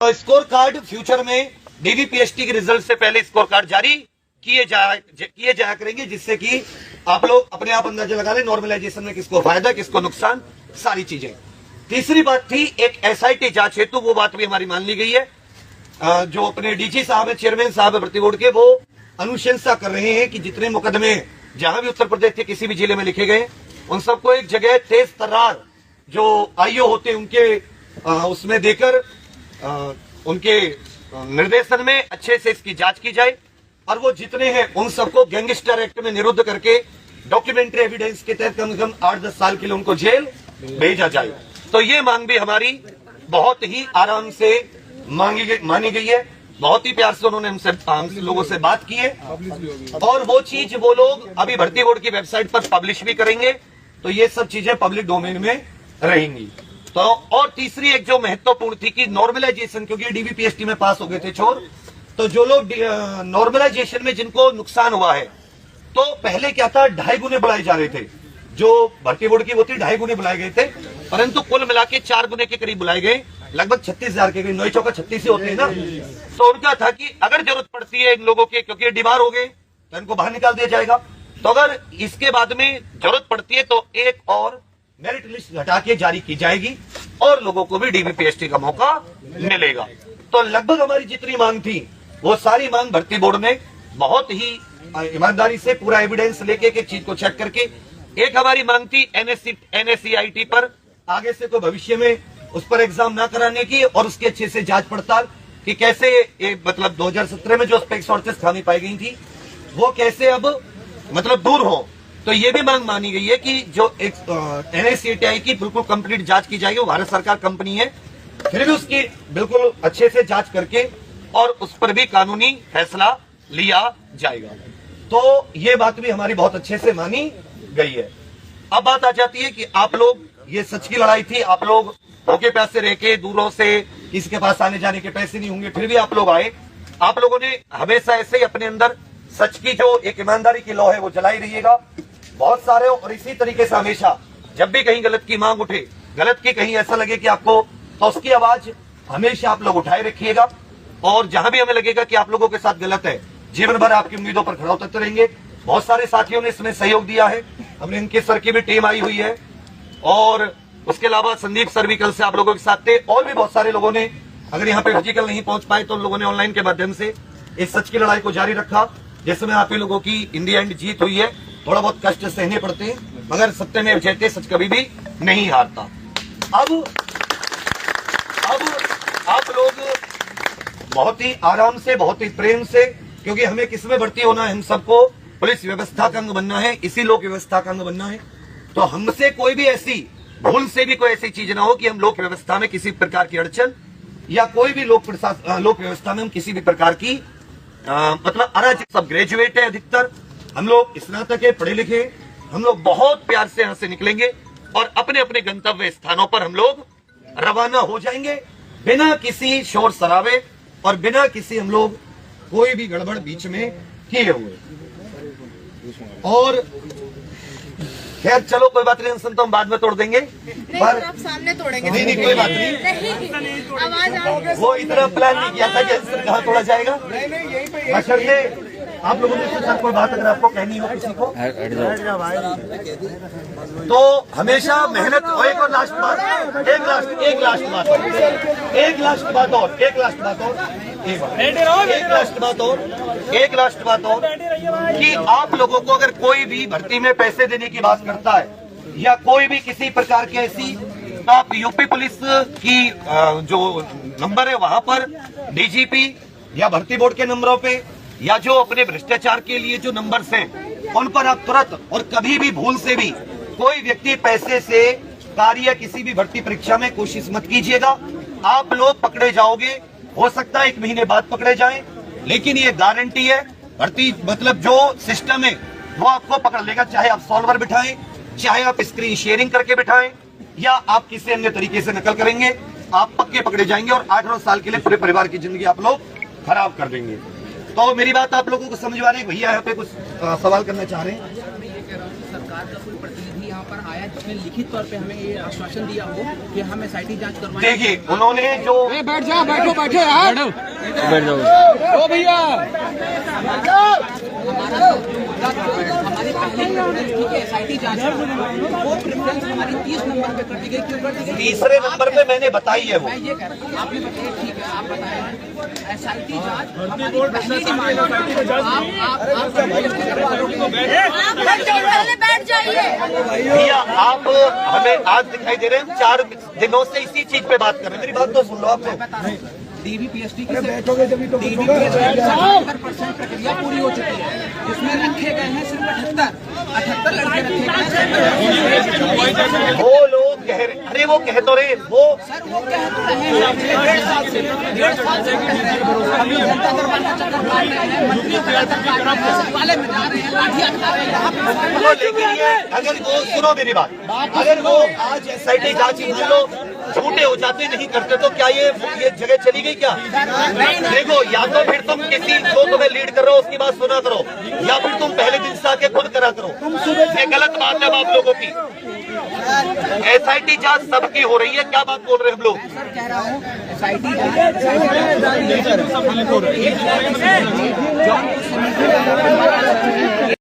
तो score card future में DVPST के रिजल्ट से पहले स्कोर कार्ड जारी किए जाया करेंगे, जिससे कि आप लोग अपने आप अंदाजा लगा लें नॉर्मलाइजेशन में किसको फायदा किसको नुकसान, सारी चीजें। तीसरी बात थी एक एसआईटी जांच हेतु, वो बात भी हमारी मान ली गई है। जो अपने डीजी साहब है, चेयरमैन साहब है भर्ती बोर्ड के, वो अनुशंसा कर रहे हैं कि जितने मुकदमे जहां भी उत्तर प्रदेश के किसी भी जिले में लिखे गए उन सबको एक जगह तेज तर्रार जो आईओ होते हैं उनके उसमें देकर उनके निर्देशन में अच्छे से इसकी जांच की जाए और वो जितने हैं उन सबको गैंगस्टर एक्ट में निरुद्ध करके डॉक्यूमेंट्री एविडेंस के तहत कम से कम 8-10 साल के लिए उनको जेल भेजा जाए। तो ये मांग भी हमारी बहुत ही आराम से मानी गई है। बहुत ही प्यार से उन्होंने हमसे लोगों से बात की है और वो चीज वो लोग अभी भर्ती बोर्ड की वेबसाइट पर पब्लिश भी करेंगे। तो ये सब चीजें पब्लिक डोमेन में रहेंगी। तो और तीसरी एक जो महत्वपूर्ण थी कि नॉर्मलाइजेशन, क्योंकि डीवीपीएसटी में पास हो गए थे चोर, तो जो लोग नॉर्मलाइजेशन में जिनको नुकसान हुआ है, तो पहले क्या था 2.5 गुने बुलाए जा रहे थे। जो भर्ती बोर्ड की वो थी 2.5 गुने बुलाए गए थे, परंतु कुल मिला के 4 गुने के करीब बुलाए गए, लगभग 36,000 के करीब। 9 चौका 36 ही होते हैं ना। तो उनका था कि अगर जरूरत पड़ती है इन लोगों के, क्योंकि डिबार हो गए तो इनको बाहर निकाल दिया जाएगा, तो अगर इसके बाद में जरूरत पड़ती है तो एक और मेरिट लिस्ट हटा के जारी की जाएगी और लोगों को भी डीवीपीएसटी का मौका मिलेगा। तो लगभग हमारी जितनी मांग थी वो सारी मांग भर्ती बोर्ड ने बहुत ही ईमानदारी से पूरा एविडेंस लेके एक चीज को चेक करके, एक हमारी मांग थी एनएससीआईटी पर आगे से कोई भविष्य में उस पर एग्जाम ना कराने की और उसके अच्छे से जांच पड़ताल कि कैसे मतलब 2017 में जो उस पर 138 खामी पाई गई थी वो कैसे अब मतलब दूर हो। तो ये भी मांग मानी गई है कि जो एनएससीआईटी की बिल्कुल कंप्लीट जांच की जाएगी। वो भारत सरकार कंपनी है, फिर भी उसकी बिल्कुल अच्छे से जांच करके और उस पर भी कानूनी फैसला लिया जाएगा। तो ये बात भी हमारी बहुत अच्छे से मानी गई है। अब बात आ जाती है कि आप लोग, ये सच की लड़ाई थी, आप लोग भूखे प्यासे रह के दूरों से किसी के पास आने जाने के पैसे नहीं होंगे, फिर भी आप लोग आए। आप लोगों ने हमेशा ऐसे ही अपने अंदर सच की जो एक ईमानदारी की लौ है वो जलाई रहिएगा बहुत सारे। और इसी तरीके से हमेशा जब भी कहीं गलत की मांग उठे, गलत की कहीं ऐसा लगे कि आपको, तो उसकी आवाज हमेशा आप लोग उठाए रखिएगा। और जहां भी हमें लगेगा कि आप लोगों के साथ गलत है, जीवन भर आपकी उम्मीदों पर खड़ा उतरते रहेंगे। बहुत सारे साथियों ने इसमें सहयोग दिया है। हमने इनके सर की भी टीम आई हुई है और उसके अलावा संदीप सर भी कल से आप लोगों के साथ थे। और भी बहुत सारे लोगों ने, अगर यहाँ पे फिजिकल नहीं पहुंच पाए तो उन लोगों ने ऑनलाइन के माध्यम से इस सच की लड़ाई को जारी रखा, जिसमें आप ही लोगों की इन दी एंड जीत हुई है। थोड़ा बहुत कष्ट सहने पड़ते हैं मगर सत्य में जयते, सच कभी भी नहीं हारता। अब आप लोग बहुत ही आराम से, बहुत ही प्रेम से, क्योंकि हमें किसमें भर्ती होना है, हम सबको पुलिस व्यवस्था का अंग बनना है, इसी लोक व्यवस्था का अंग बनना है। तो हमसे कोई भी ऐसी भूल से भी कोई ऐसी चीज ना हो कि हम लोक व्यवस्था में किसी प्रकार की अड़चन या कोई भी लोक व्यवस्था में हम किसी भी प्रकार की मतलब अराजक। सब ग्रेजुएट है अधिकतर, हम लोग स्नातक है, पढ़े लिखे, हम लोग बहुत प्यार से यहां से निकलेंगे और अपने अपने गंतव्य स्थानों पर हम लोग रवाना हो जाएंगे बिना किसी शोर शराबे और बिना किसी हम लोग कोई भी गड़बड़ बीच में किए हुए। और खैर चलो कोई बात नहीं, अनशन तो हम बाद में तोड़ देंगे, पर आप सामने तोड़ेंगे। नहीं कोई बात नहीं, वो इतना प्लान नहीं किया था कि अनशन कहाँ तोड़ा जाएगा। बशर्ते आप लोगों ने सर कोई बात अगर आपको कहनी हो किसी को तो हमेशा मेहनत। और एक और लास्ट बात, एक लास्ट बात और कि आप लोगों को अगर कोई भी भर्ती में पैसे देने की बात करता है या कोई भी किसी प्रकार की ऐसी, तो आप यूपी पुलिस की जो नंबर है वहां पर डीजीपी या भर्ती बोर्ड के नंबरों पे या जो अपने भ्रष्टाचार के लिए जो नंबर्स हैं उन पर आप तुरंत और कभी भी भूल से भी कोई व्यक्ति पैसे से कार्य किसी भी भर्ती परीक्षा में कोशिश मत कीजिएगा। आप लोग पकड़े जाओगे, हो सकता है 1 महीने बाद पकड़े जाएं, लेकिन ये गारंटी है भर्ती मतलब जो सिस्टम है वो आपको पकड़ लेगा। चाहे आप सॉल्वर बिठाएं, चाहे आप स्क्रीन शेयरिंग करके बिठाएं या आप किसी अन्य तरीके से नकल करेंगे, आप पक्के पकड़े जाएंगे और 8-9 साल के लिए पूरे परिवार की जिंदगी आप लोग खराब कर देंगे। तो मेरी बात आप लोगों को समझ आ रही है। भैया यहाँ पे कुछ सवाल करना चाह रहे हैं। सरकार का कोई प्रतिनिधि यहाँ वहाँ पर आया जिसने लिखित तौर पे हमें ये आश्वासन दिया हो कि हम SIT जांच करवाएंगे? देखिए उन्होंने जो बैठ जाओ, बैठो यार, बैठ जाओ भैया। हमारी पहले प्रेफरेंस थी कि SIT जांच वो प्रेफरेंस हमारी 30 नंबर पे कर दी गई। क्यों कर दी गई? तीसरे नंबर पे मैंने बताई है वो। मैं ये कह रहा हूँ, आपने बताया ठीक है, आप बताएं SIT जांच हमारी पहली डिमांड पहले बैठ जाइए। भैया आप हमें आज दिखाई दे रहे हैं, 4 दिनों से इसी चीज पे बात कर रहे हैं। मेरी बात तो सुन लो आप लोग। DVPST की बैठोगे जब तो 70% प्रक्रिया पूरी हो चुकी है, जिसमें रखे गए हैं सिर्फ 78 लड़के रखे गए हैं। वो लोग कह रहे, अरे वो कह तो रहे, वो सर वो कह तो रहे हैं 1.5 साल से कह रहे हैं, अभी जनता दरबार का चक्कर काट रहे हैं, मंत्रियों का चक्कर काट रहे हैं, सचिवालय में जा रहे हैं, लाठियां खा रहे हैं, यहाँ पे तो लेकिन ये अगर वो, सुनो मेरी बात, अगर वो आज SIT जांच ही मान लो झूठे हो जाते, नहीं करते, तो क्या ये जगह चली गई क्या? देखो, या तो फिर तुम किसी जो तुम्हें लीड कर रहे हो उसकी बात सुना करो, या फिर तुम पहले दिन से आके खुद करा करो। ये गलत बात है आप लोगों की। SIT जांच सबकी हो रही है, क्या बात बोल रहे हैं हम लोग? सर कह रहा हूँ SIT जांच